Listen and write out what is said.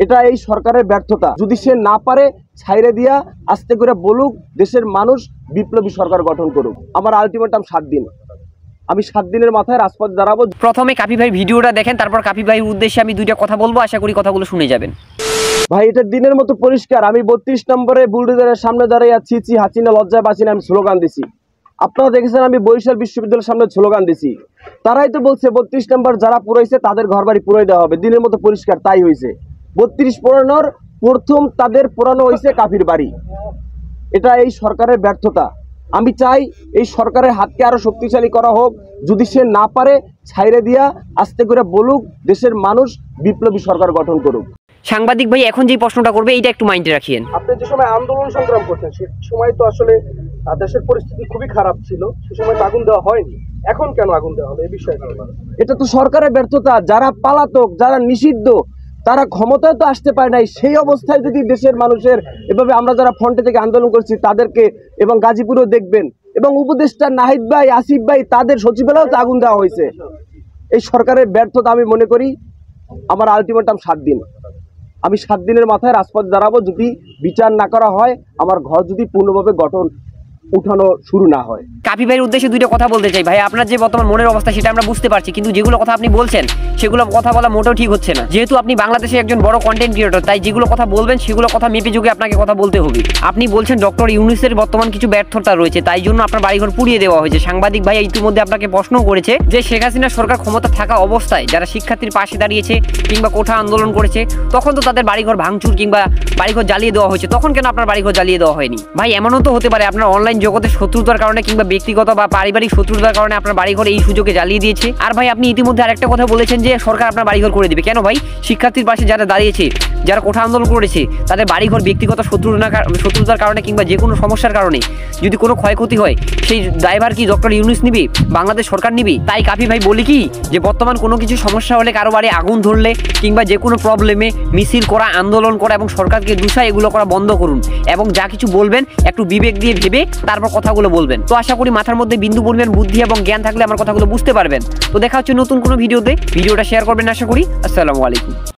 এটা এই সরকারের ব্যর্থতা। যদি সে না পারে ছাইরে দিয়া আস্তে করে বলুক, দেশের মানুষ বিপ্লবী সরকার গঠন করুক। আমার আলটিমেটাম 7 দিন। আমি 7 দিনের মাথায় রাজপথ দাঁড়াবো। প্রথমে কাপি ভাই ভিডিওটা দেখেন, তারপর কাপি ভাইয়ের উদ্দেশ্যে আমি দুইটা কথা বলবো, আশা করি কথাগুলো শুনে যাবেন। ভাই এটা দিনের মতো পরিষ্কার। আমি 32 নম্বরে বুলডোজারের সামনে দাঁড়িয়ে চিচি হাসিনা লজ্জায় বাঁচিনা আমি স্লোগান দিছি। আপনারা দেখেছেন আমি বরিশাল বিশ্ববিদ্যালয়ের সামনে স্লোগান দিছি। তারাই তো বলছে 32 নম্বর যারা পুরাইছে তাদের ঘরবাড়ি পুরাই দেওয়া হবে। দিনের মতো পরিষ্কার তাই হয়েছে। 32 পুরানোর প্রথম তাদের পুরানো হয়েছে কাফির বাড়ি। এটা এই সরকারের ব্যর্থতা। আমি চাই এই সরকারের হাতকে আরো শক্তিশালী করা হোক। যদি সে না পারে ছাইরে দিয়া আস্তে করে বলুক, দেশের মানুষ বিপ্লবী সরকার গঠন করুক। সাংবাদিক ভাই এখন যে প্রশ্নটা করবে এইটা একটু মাইন্ডে রাখিয়েন। আপনি যে সময় আন্দোলন সংগ্রাম করছেন সে সময় তো আসলে দেশের পরিস্থিতি খুবই খারাপ ছিল, সে সময় তো আগুন দেওয়া হয়নি। এখন কেন আগুন দেওয়া হলো এই বিষয়ে? এটা তো সরকারের ব্যর্থতা। যারা পালাতক, যারা নিষিদ্ধ, তারা ক্ষমতায় তো আসতে পারে নাই। সেই অবস্থায় যদি দেশের মানুষের এভাবে আমরা যারা ফ্রন্টে থেকে আন্দোলন করছি তাদেরকে, এবং গাজীপুরেও দেখবেন, এবং উপদেষ্টা নাহিদ ভাই, আসিফ ভাই, তাদের সচিবালয়েও তো আগুন দেওয়া হয়েছে। এই সরকারের ব্যর্থতা আমি মনে করি। আমার আলটিমেটাম 7 দিন। আমি 7 দিনের মাথায় রাজপথ দাঁড়াবো। যদি বিচার না করা হয়, আমার ঘর যদি পূর্ণভাবে উঠানো শুরু না হয়। কাপি ভাইয়ের উদ্দেশ্যে দুইটা কথা বলতে চাই। ভাই আপনার যে বর্তমান মনের অবস্থা সেটা আমরা বুঝতে পারছি, কিন্তু যেগুলো কথা আপনি বলছেন সেগুলো কথা বলা মোটেও ঠিক হচ্ছে না। যেহেতু আপনি বাংলাদেশের একজন বড় কন্টেন্ট ক্রিয়েটর, তাই যেগুলো কথা বলবেন সেগুলো কথা মেপে যুগে আপনাকে কথা বলতে হবে। আপনি বলছেন ডক্টর ইউনূসের বর্তমান কিছু ব্যর্থতা রয়েছে, তাই জন্য আপনার বাড়িঘর পুড়িয়ে দেওয়া হয়েছে। সাংবাদিক ভাই ইতিমধ্যে আপনাকে প্রশ্ন করেছে যে শেখ হাসিনা সরকার ক্ষমতা থাকা অবস্থায় যারা শিক্ষার্থীর পাশে দাঁড়িয়েছে কিংবা কোঠা আন্দোলন করেছে, তখন তো তাদের বাড়িঘর ভাঙচুর কিংবা বাড়িঘর জ্বালিয়ে দেওয়া হয়েছে, তখন কেন আপনার বাড়িঘর জ্বালিয়ে দেওয়া হয়নি? ভাই এমনও তো হতে পারে আপনার অনলাইন জগতে শত্রুতার কারণে কিংবা ব্যক্তিগত বা পারিবারিক শত্রুতার কারণে আপনার বাড়িঘর এই সুযোগে জ্বালিয়ে দিয়েছে। আর ভাই আপনি ইতিমধ্যে আরেকটা কথা বলেছেন যে সরকার আপনার বাড়িঘর করে দিবে। কেন ভাই? শিক্ষার্থীর পাশে যারা দাঁড়িয়েছে, যারা কোঠা আন্দোলন করেছে, তাদের বাড়িঘর ব্যক্তিগত শত্রুতার কারণে কিংবা যে কোনো সমস্যার কারণে যদি কোনো ক্ষয়ক্ষতি হয়, সেই ড্রাইভার কি ডক্টর ইউনূস নিবে? বাংলাদেশ সরকার নিবে? তাই কাপি ভাই বলি কি, যে বর্তমান কোনো কিছু সমস্যা হলে, কারো বাড়ি আগুন ধরলে কিংবা যে কোনো প্রবলেমে মিছিল করা, আন্দোলন করা এবং সরকারকে দোষায় এগুলো করা বন্ধ করুন, এবং যা কিছু বলবেন একটু বিবেক দিয়ে ভেবে তারপর কথাগুলো বলবেন। তো আশা করি মাথার মধ্যে বিন্দু পরিমাণ বুদ্ধি এবং জ্ঞান থাকলে আমার কথাগুলো বুঝতে পারবেন। তো দেখা হচ্ছে নতুন কোনো ভিডিওতে। ভিডিওটা শেয়ার করবেন আশা করি। আসসালামু আলাইকুম।